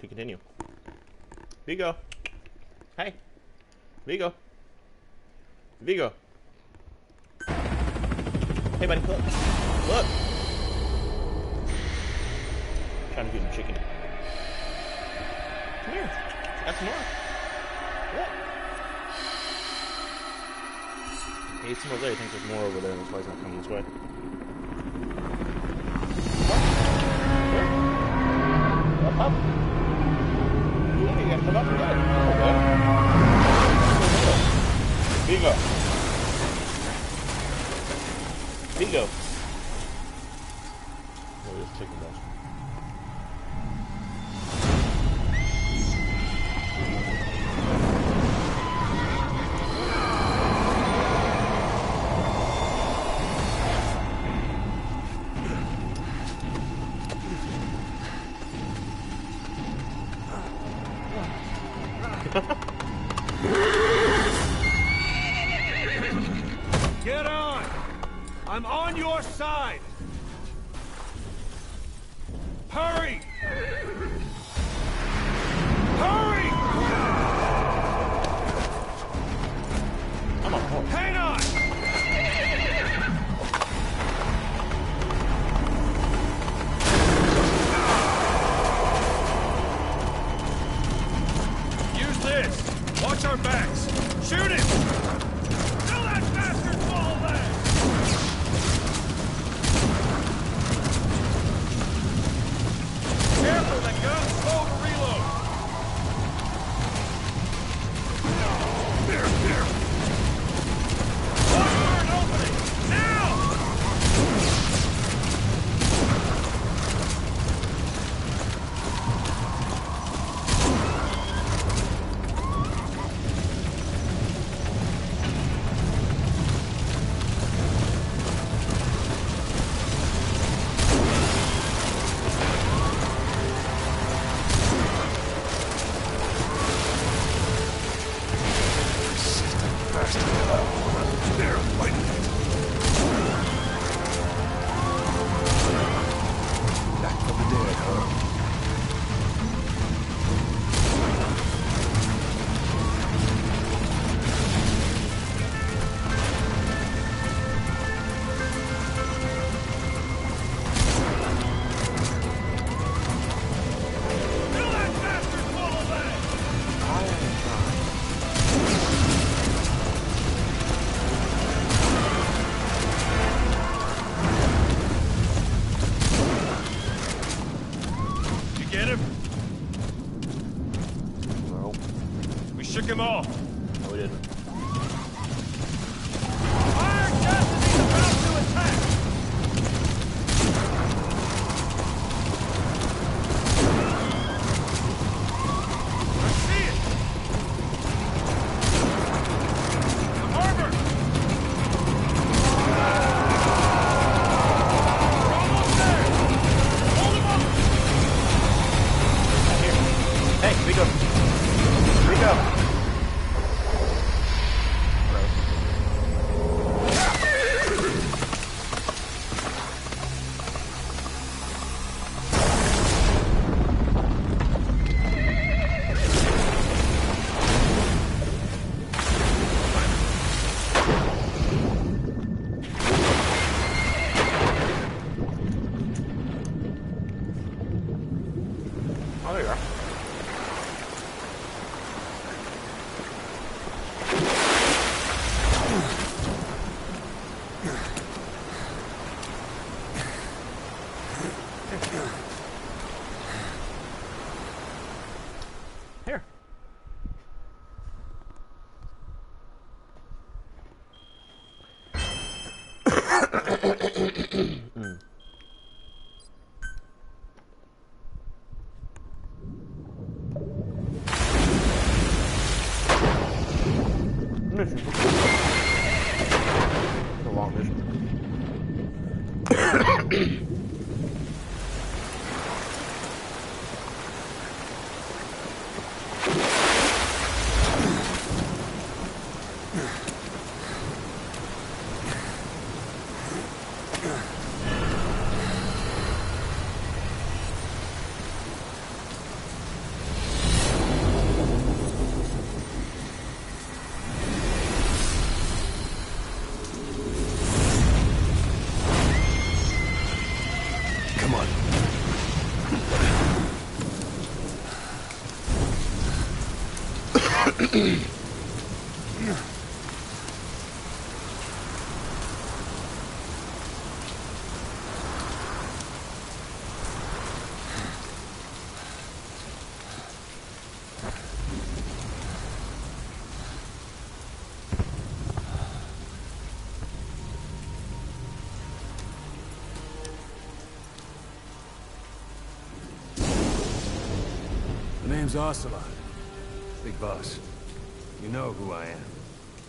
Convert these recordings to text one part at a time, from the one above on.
to continue. Vigo. Hey. Vigo. Vigo. Hey, buddy, look. Look. I'm trying to feed him chicken. Come here. Got some more. What? He ate some over there. I think there's more over there. That's why he's not coming this way. Up, up. Yeah, you gotta come up and get it. Okay. Vigo. Vigo. Oh, there's chicken balls. Get on! I'm on your side! Hurry! Hurry! I'm on horse. Hang on! Use this! Watch our backs! Shoot him! Kill that bastard fall leg! Careful, the gun's slow to reload! Watch for an opening! Now! Shook him off. No, we didn't. Iron Cassidy's about to attack! I see it! The harbor! We're almost there! Hold him up! Right here. Hey, Vigo. Vigo. Oh, there you are. Here. Mission. It's a long mission. The name's Ocelot. Big boss. You know who I am.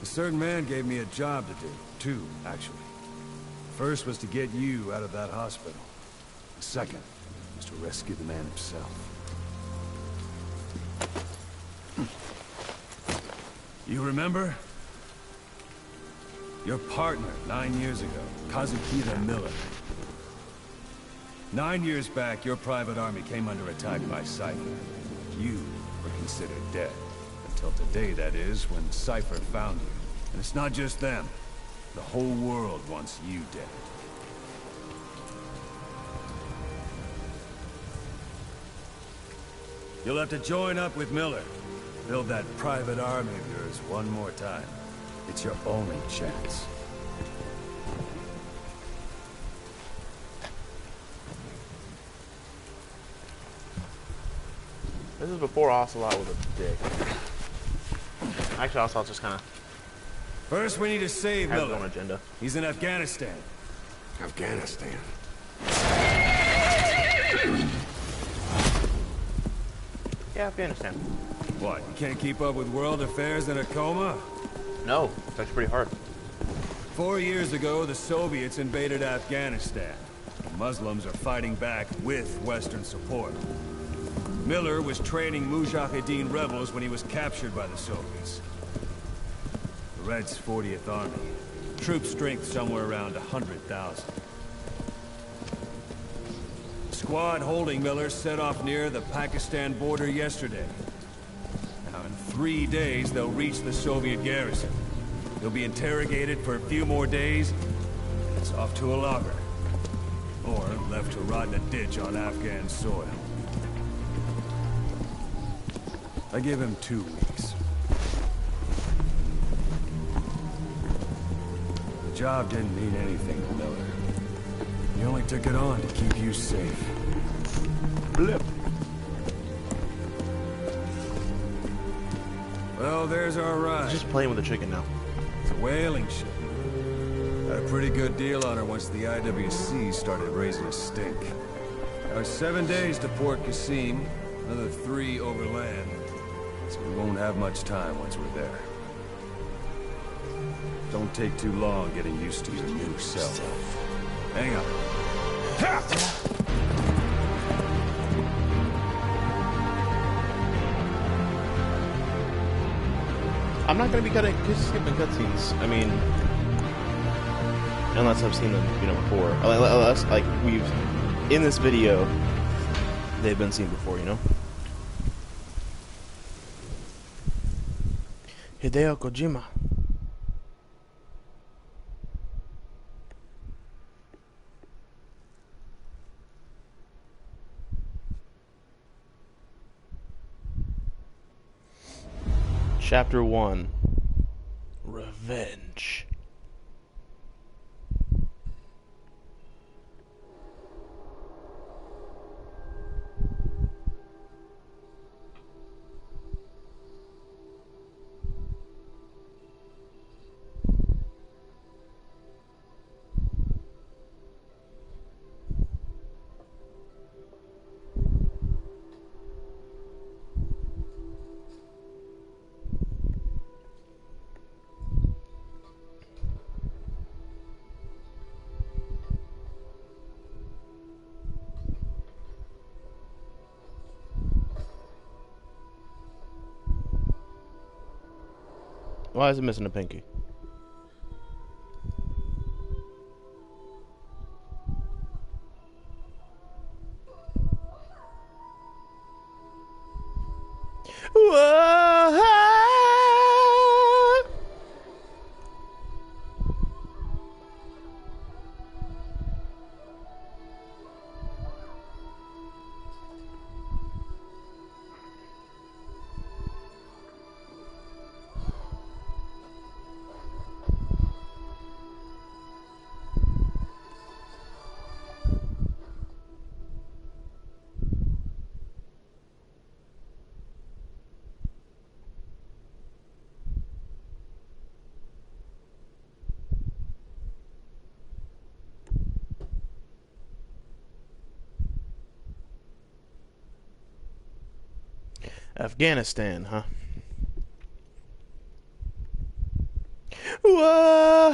A certain man gave me a job to do. Two, actually. First was to get you out of that hospital. The second was to rescue the man himself. You remember? Your partner, 9 years ago, Kazukita Miller. 9 years back, your private army came under attack by Cypher. You were considered dead. Until today, that is, when Cypher found you. And it's not just them. The whole world wants you dead. You'll have to join up with Miller. Build that private army of yours one more time. It's your only chance. This is before Ocelot was a dick. Actually, Ocelot just kind of First, we need to save has his Miller. own agenda. He's in Afghanistan. Afghanistan. Yeah, Afghanistan. What, you can't keep up with world affairs in a coma? No, it's actually pretty hard. 4 years ago, the Soviets invaded Afghanistan. The Muslims are fighting back with Western support. Miller was training Mujahideen rebels when he was captured by the Soviets. The Reds' 40th Army. Troop strength somewhere around 100,000. The squad holding Miller set off near the Pakistan border yesterday. Now in 3 days, they'll reach the Soviet garrison. They'll be interrogated for a few more days, and it's off to a lager. Or left to rot in a ditch on Afghan soil. I give him 2 weeks. The job didn't mean anything to Miller. He only took it on to keep you safe. Blip. Well, there's our ride. He's just playing with the chicken now. It's a whaling ship. Had a pretty good deal on her once the IWC started raising a stink. Now it's 7 days to Port Qasim, another 3 overland. So we won't have much time once we're there. Don't take too long getting used to your new self. Hang on. I'm not gonna be skipping cutscenes. I mean, unless I've seen them, before. Unless, like, we've in this video, they've been seen before, Hideo Kojima. Chapter 1. Revenge. Why is it missing a pinky? Whoa! Afghanistan, huh? Whoa!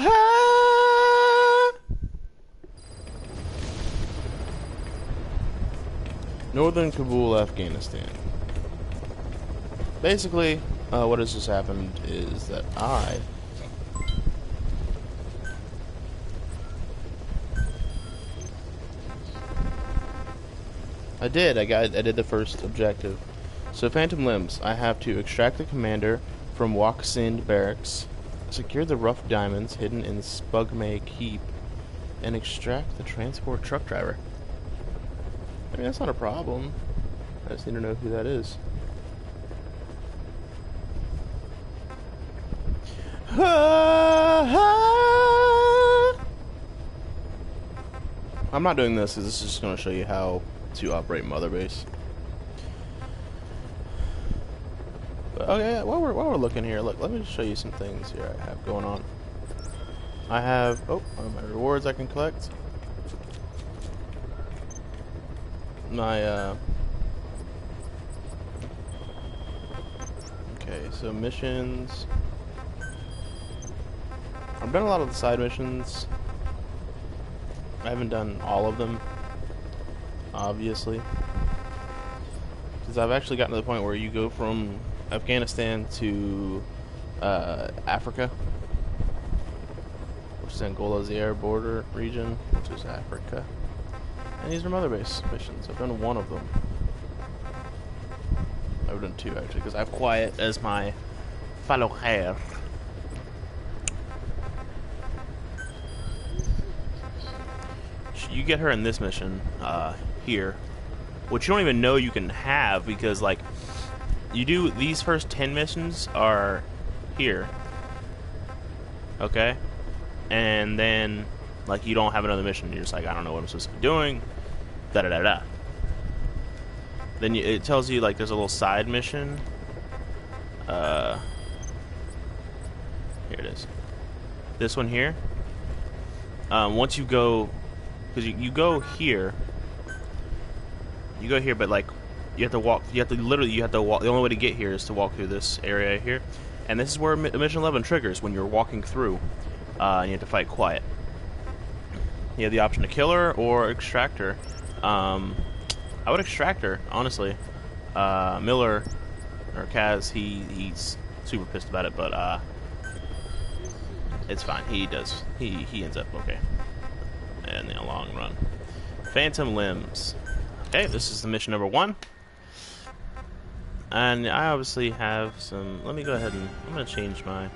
Northern Kabul, Afghanistan. Basically, what has just happened is that I did the first objective. So Phantom Limbs, I have to extract the commander from Waksind Barracks, secure the rough diamonds hidden in Spugmay Keep, and extract the transport truck driver. I mean, that's not a problem. I just need to know who that is. I'm not doing this because this is just going to show you how to operate Mother Base. But okay, while we're looking here, look, let me just show you some things here I have going on. I have my rewards I can collect. My okay, so missions. I've done a lot of the side missions. I haven't done all of them, obviously, because I've actually gotten to the point where you go from Afghanistan to Africa, which is Angola's air border region, which is Africa, and these are Mother Base missions. I've done one of them. I've done two actually, because I have Quiet as my follower. You get her in this mission here, which you don't even know you can have, because like you do these first 10 missions are here, okay, and then like you don't have another mission. You're just like, I don't know what I'm supposed to be doing, da da da da. Then it tells you like there's a little side mission. Here it is. This one here. Once you go. Because you go here, but like you have to walk. You have to walk. The only way to get here is to walk through this area here, and this is where Mission 11 triggers when you're walking through. And you have to fight Quiet. You have the option to kill her or extract her. I would extract her, honestly. Miller or Kaz, he's super pissed about it, but it's fine. He ends up okay in the long run. Phantom Limbs. Okay, this is the mission number 1. And I obviously have some... Let me go ahead and... I'm going to change my...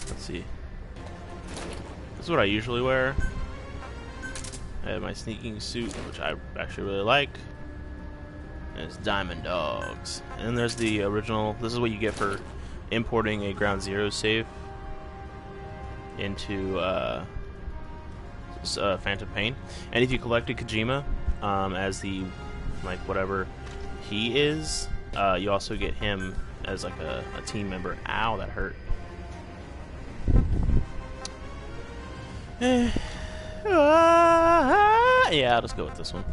Let's see. This is what I usually wear. I have my sneaking suit, which I actually really like. And it's Diamond Dogs. And then there's the original... This is what you get for importing a Ground Zero save into Phantom Pain. And if you collected Kojima as the like whatever he is, you also get him as like a team member. Ow, that hurt. Yeah, I'll just go with this one.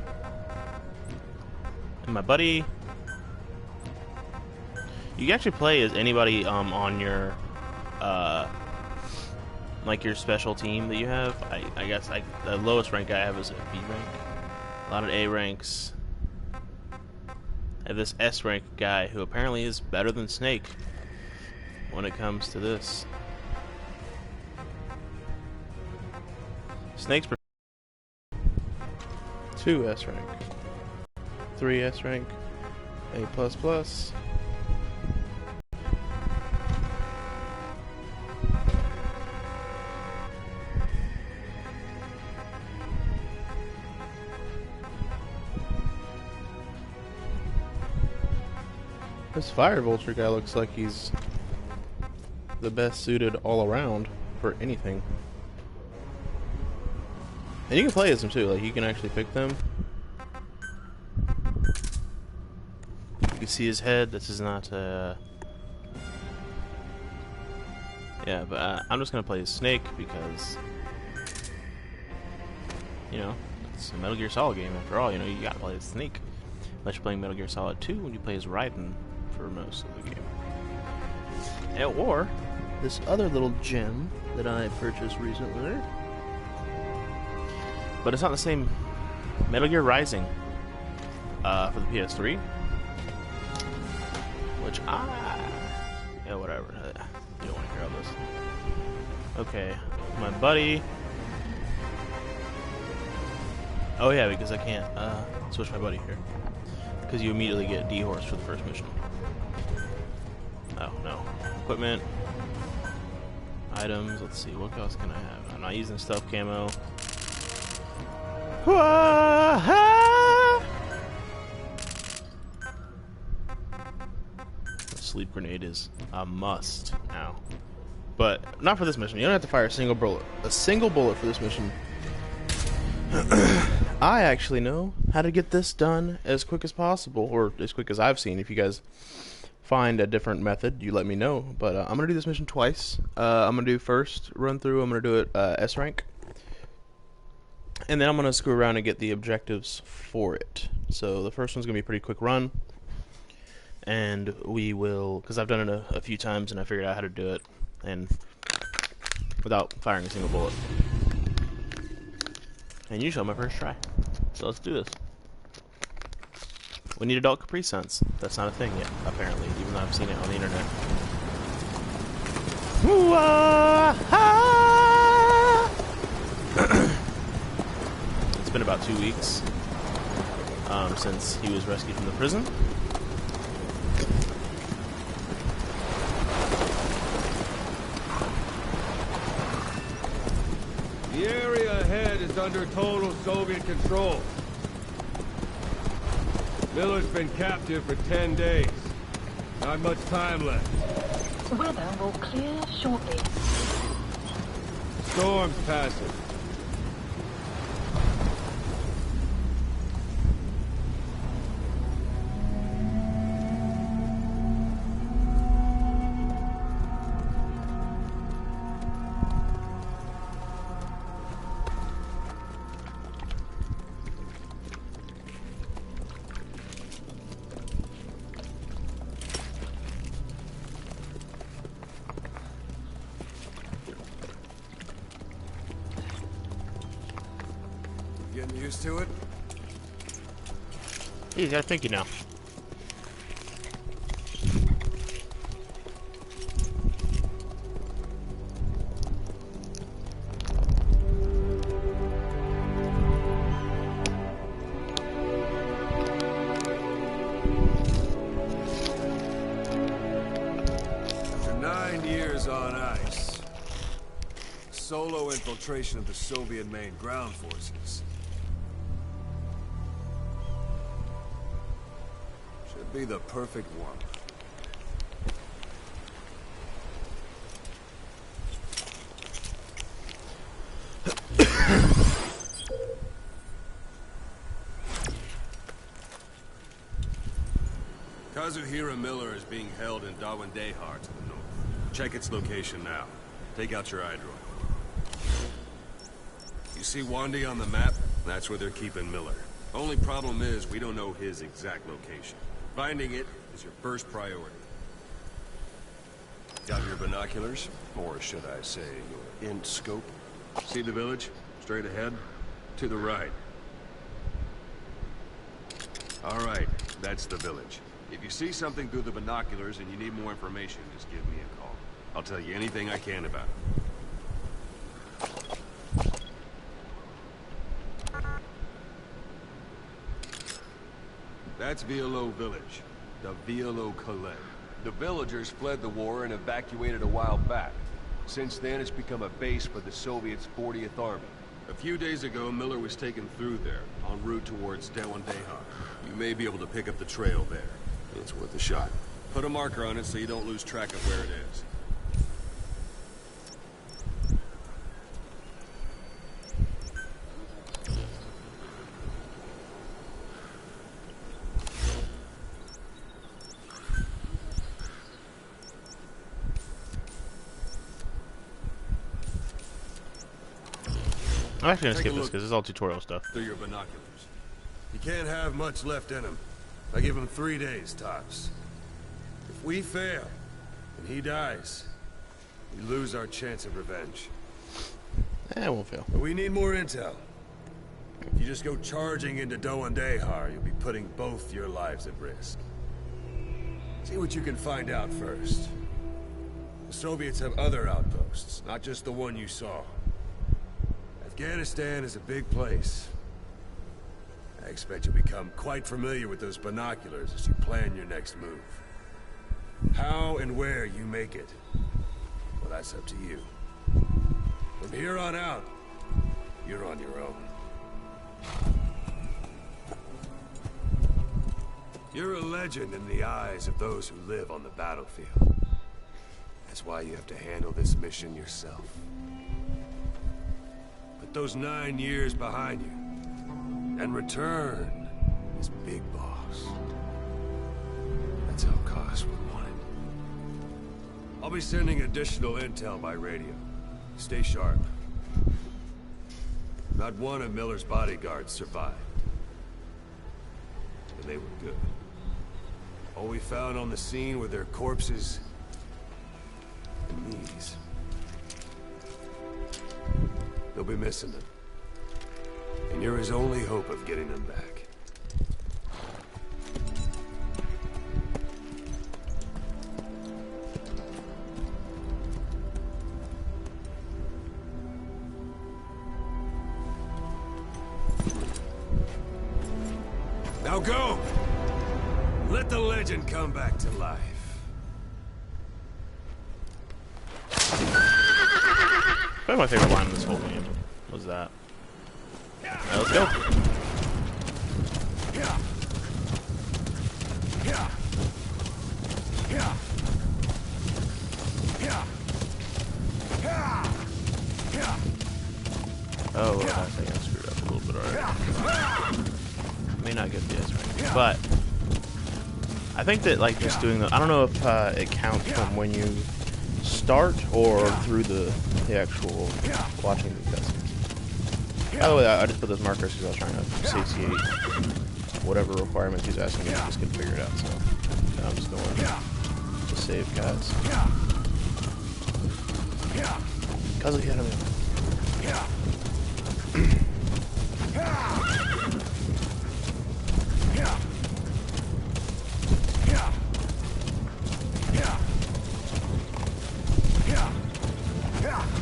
And my buddy, you can actually play as anybody on your like your special team that you have. I guess the lowest rank I have is a B rank. A lot of A ranks. I have this S rank guy who apparently is better than Snake when it comes to this. Snake's 2 S rank, 3 S rank, A++. This Fire Vulture guy looks like he's the best suited all around for anything. And you can play as them too, like you can actually pick them. You can see his head. This is not yeah, but I'm just gonna play as Snake because, you know, it's a Metal Gear Solid game after all. You know, you gotta play as Snake. unless you're playing Metal Gear Solid 2 when you play as Raiden for most of the game. Or this other little gem that I purchased recently, but it's not the same. Metal Gear Rising for the PS3, which yeah, whatever. You don't want to hear all this. Okay, my buddy. Oh yeah, because I can't switch my buddy here. Because you immediately get D-Horse for the first mission. Oh, no. Equipment. Items. Let's see, what else can I have? I'm not using stealth camo. The sleep grenade is a must now. But not for this mission. You don't have to fire a single bullet. A single bullet for this mission. I actually know how to get this done as quick as possible, or as quick as I've seen. If you guys find a different method, you let me know. But I'm going to do this mission twice. I'm going to do first run through, I'm going to do it S rank. And then I'm going to screw around and get the objectives for it. So the first one's going to be a pretty quick run. And we will, because I've done it a few times and I figured out how to do it, and without firing a single bullet. And usually on my first try. So let's do this. We need adult Capri Suns. That's not a thing yet, apparently, even though I've seen it on the internet. It's been about 2 weeks since he was rescued from the prison. The area ahead is under total Soviet control. Miller's been captive for 10 days. Not much time left. Weather will clear shortly. Storm's passing. Getting used to it? He's got a pinky now. After 9 years on ice, solo infiltration of the Soviet main ground forces. Should be the perfect one. Kazuhira Miller is being held in Dawandehar to the north. Check its location now. Take out your iDroid. You see Wandy on the map? That's where they're keeping Miller. Only problem is, we don't know his exact location. Finding it is your first priority. Got your binoculars? Or should I say, your int scope? See the village? Straight ahead? To the right. Alright, that's the village. If you see something through the binoculars and you need more information, just give me a call. I'll tell you anything I can about it. That's Violo Village, the Violo Calais. The villagers fled the war and evacuated a while back. Since then, it's become a base for the Soviets' 40th Army. A few days ago, Miller was taken through there, en route towards Dawandehar. You may be able to pick up the trail there. It's worth a shot. Put a marker on it so you don't lose track of where it is. I'm actually gonna skip this because it's all tutorial stuff. Through your binoculars. You can't have much left in them. I give him 3 days, tops. If we fail, and he dies, we lose our chance of revenge. I won't fail. But we need more intel. If you just go charging into Doandehar, you'll be putting both your lives at risk. See what you can find out first. The Soviets have other outposts, not just the one you saw. Afghanistan is a big place. I expect you'll become quite familiar with those binoculars as you plan your next move. How and where you make it, well, that's up to you. From here on out, you're on your own. You're a legend in the eyes of those who live on the battlefield. That's why you have to handle this mission yourself. Put those 9 years behind you, and return as Big Boss. That's how Koss would want it. I'll be sending additional intel by radio. Stay sharp. Not one of Miller's bodyguards survived. And they were good. All we found on the scene were their corpses and knees. They'll be missing them. And you're his only hope of getting them back. Now go! Let the legend come back to life. Probably my favorite line in this whole game was that. Alright, let's go. Oh, I think I screwed up a little bit already. May not get the S rank, but I think that like just doing the, I don't know if it counts from when you start or through the actual watching the cutscenes. By the way, I just put those markers because I was trying to satiate whatever requirements he's asking me to just get figured out. So now I'm just going to save guys. Cause ahead of me.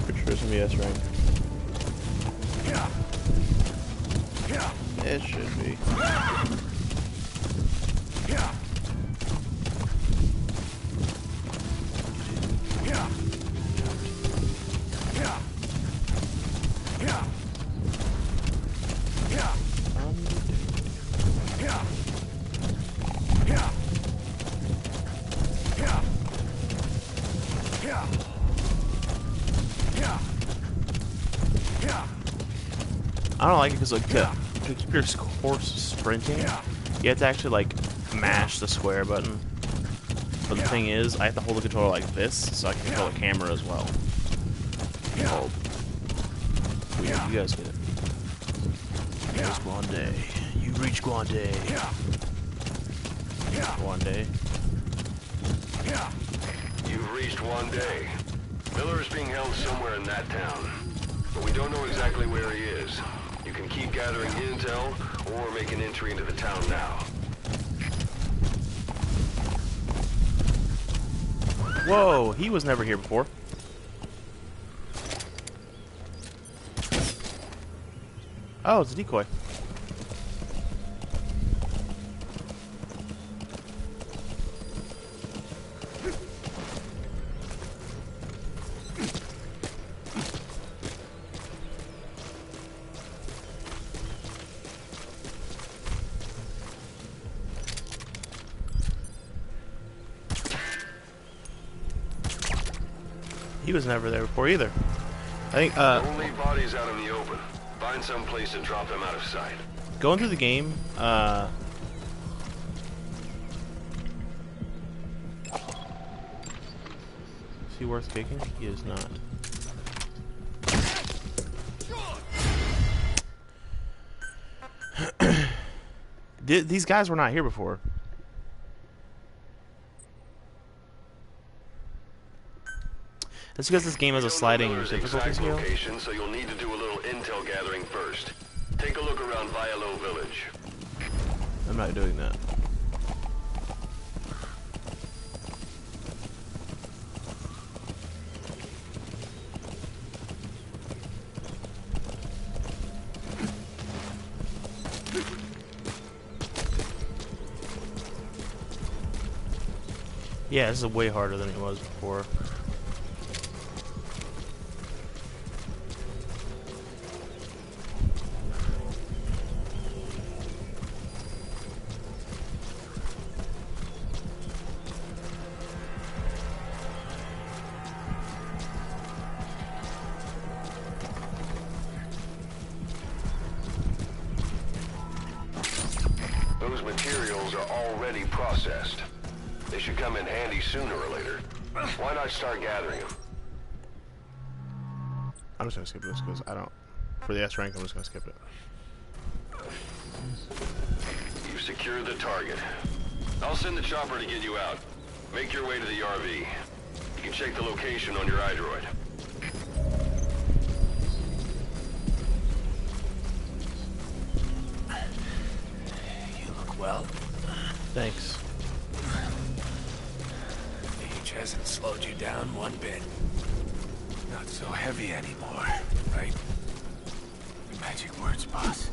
Pretty sure it's gonna be S rank. It should be. I don't like it because like to keep your horse sprinting, you have to actually like mash the square button. But the thing is, I have to hold the controller like this so I can control the camera as well. Oh, yeah, you guys get it. There's Guande. You reach Guande. Guande. You've reached Guande. Miller is being held somewhere in that town, but we don't know exactly where he is. You can keep gathering intel, or make an entry into the town now. Whoa, he was never here before. Oh, it's a decoy. He was never there before either. I think Don't leave bodies out in the open. Find some place and drop them out of sight. going through the game, is he worth kicking? He is not. These guys were not here before. That's because this game has a sliding Miller's difficulty exact scale. location, so you'll need to do a little intel gathering first. Take a look around Vialo Village. I'm not doing that. Yeah, this is way harder than it was before. Those materials are already processed. They should come in handy sooner or later. Why not start gathering them? I'm just gonna skip this because I don't. For the S rank, I'm just gonna skip it. You've secured the target. I'll send the chopper to get you out. Make your way to the RV. You can check the location on your iDroid. You look well. Thanks. Age hasn't slowed you down one bit. Not so heavy anymore, right? Magic words, boss.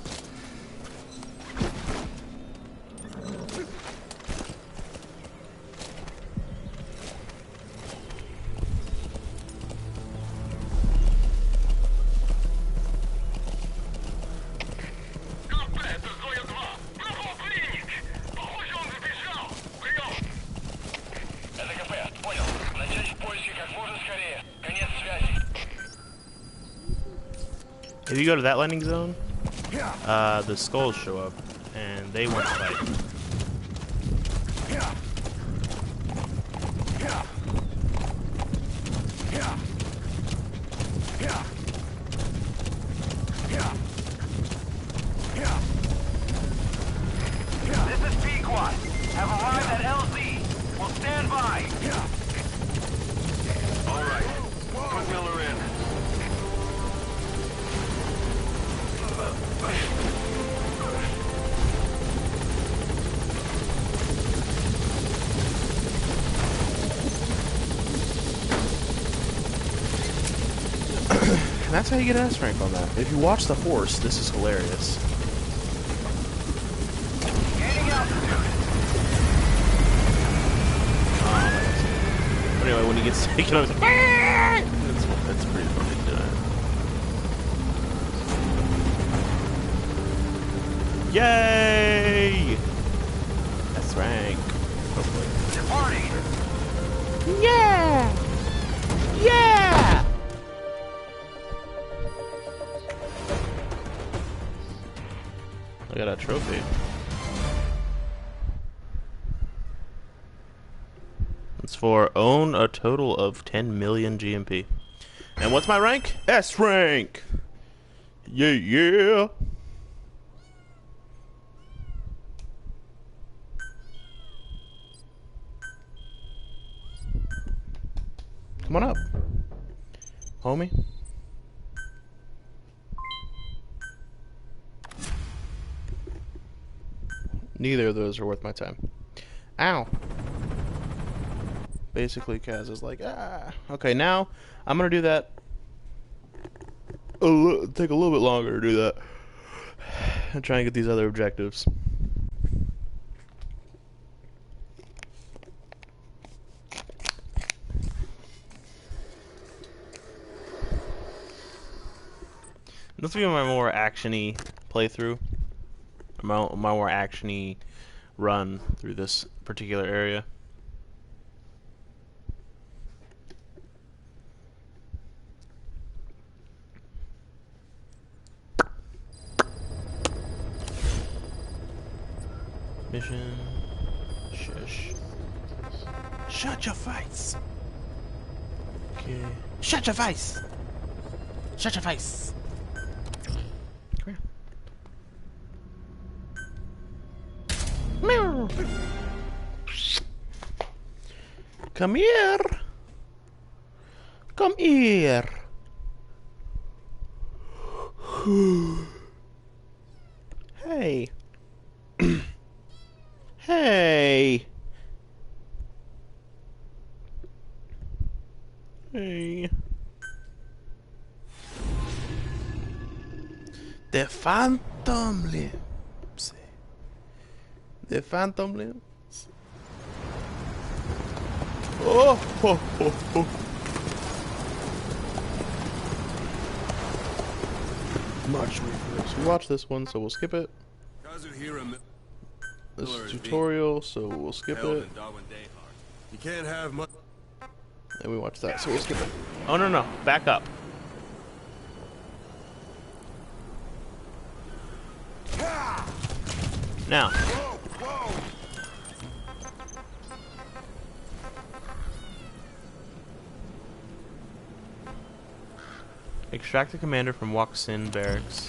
If you go to that landing zone, the skulls show up, and they want to fight. This is Pequot. Have arrived at LZ. We'll stand by. All right. Put Miller in. And that's how you get an S rank on that. If you watch the horse, this is hilarious. Gaining altitude. But anyway, when he gets taken over, it's like, that's pretty funny to do it. Yay! S rank. Hopefully. Departing. Yeah! Yeah! I got a trophy. It's for own a total of 10 million GMP. And what's my rank? S rank! Yeah, yeah! Come on up, homie. Neither of those are worth my time. Ow. Basically, Kaz is like, ah. Okay, now I'm gonna do that. Take a little bit longer to do that. And try and get these other objectives. This will be my more action-y playthrough. My more action-y run through this particular area. Mission. Shush. Shut your face. Okay. Shut your face. Shut your face. Come here. Meow. Come here. Come here. Hey. Hey. Hey. The Phantom Limbs. The Phantom Limbs. Oh, ho, ho, ho. March me first. We watched this one, so we'll skip it. This is tutorial, so we'll skip it. You can't have much. And we watched that, so we'll skip it. Oh, no, no. Back up. Now. Extract the commander from Waksin barracks.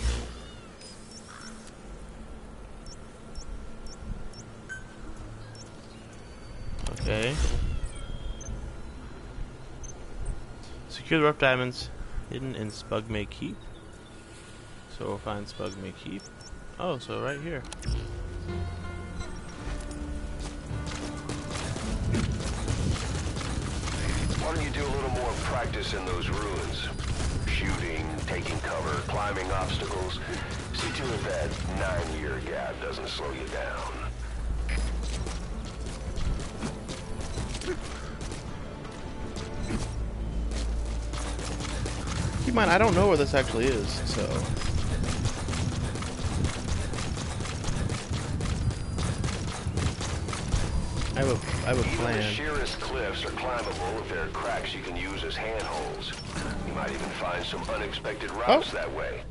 Okay. Secure the rough diamonds hidden in Spugmay Keep. So we'll find Spugmay Keep. Oh, so right here. Why don't you do a little more practice in those ruins? Shooting, taking cover, climbing obstacles. See to it that 9-year gap doesn't slow you down. Keep in mind, I don't know where this actually is, so... I have a plan. Even the sheerest cliffs are climbable if there are cracks you can use as handholds. You might even find some unexpected routes that way.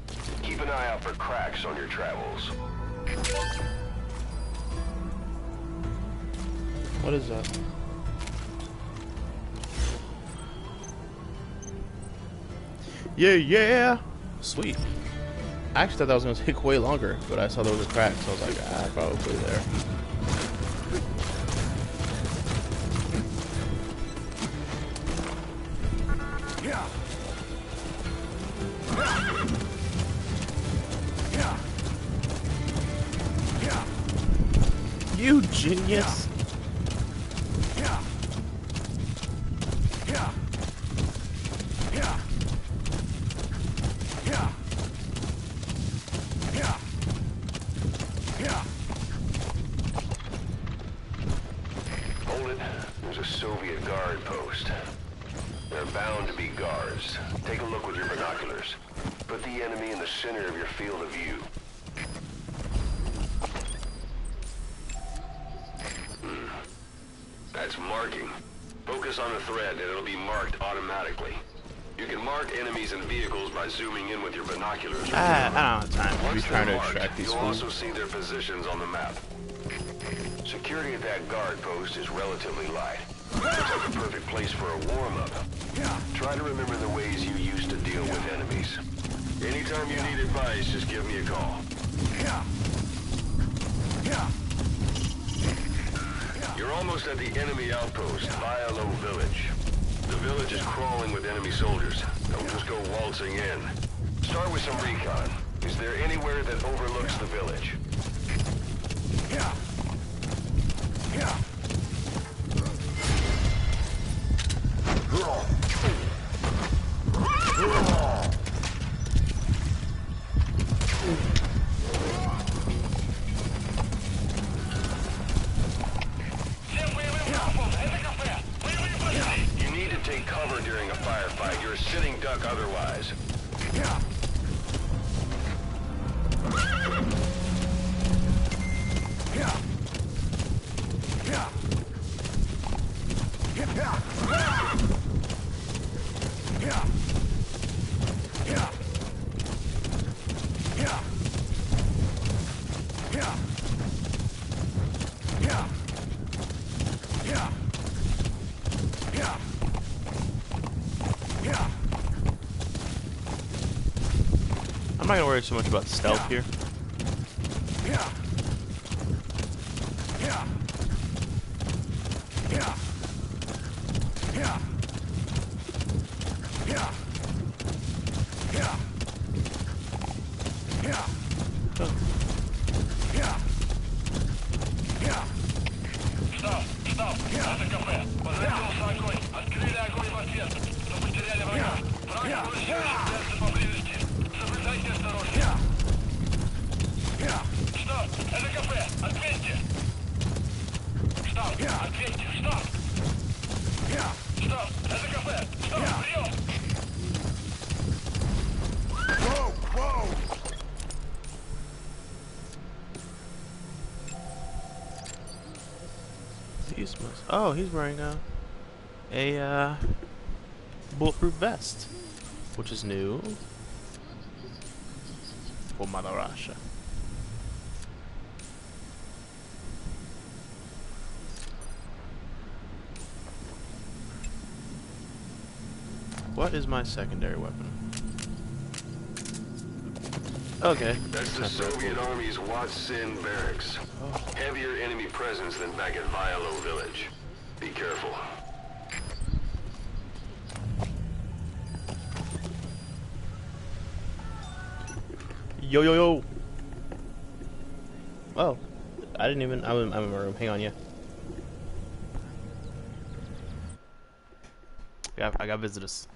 Keep an eye out for cracks on your travels. What is that? Yeah, yeah! Sweet. I actually thought that was going to take way longer, but I saw there was a crack, so I was like, ah, probably there. You genius! Hold it. There's a Soviet guard post. They're bound to be guards. Take a look with your binoculars. Put the enemy in the center of your field of view. That's marking. Focus on a thread and it'll be marked automatically. You can mark enemies and vehicles by zooming in with your binoculars. I don't have time to be Once trying they're to marked, extract these you'll fools. also see their positions on the map. Security at that guard post is relatively light. Looks like a perfect place for a warm-up. Try to remember the ways you used to deal with enemies. Anytime you need advice, just give me a call. You're almost at the enemy outpost, Vialo Village. The village is crawling with enemy soldiers. Don't just go waltzing in. Start with some recon. Is there anywhere that overlooks the village? You need to take cover during a firefight. You're a sitting duck otherwise. I'm not gonna worry so much about stealth here. Стоп! Стоп! Это кафе! Позади огонь! Открыли огонь в ответ! Но потеряли врага! Враг больше ожидается поблизости! Соблюдайте осторожность! Стоп! Это кафе! Ответьте! Стоп! Ответьте! Стоп! Стоп! Это кафе! Стоп! Прием! Whoa, whoa! Oh, he's wearing a bulletproof vest, which is new for Mother Russia. What is my secondary weapon? Okay. That's the Soviet Army's Watsin barracks. Heavier enemy presence than back at Violo village. Be careful. Yo yo yo. Oh, I didn't even. I'm in my room. Hang on, yeah. Yeah, I got visitors.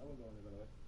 I won't go in there, by the way.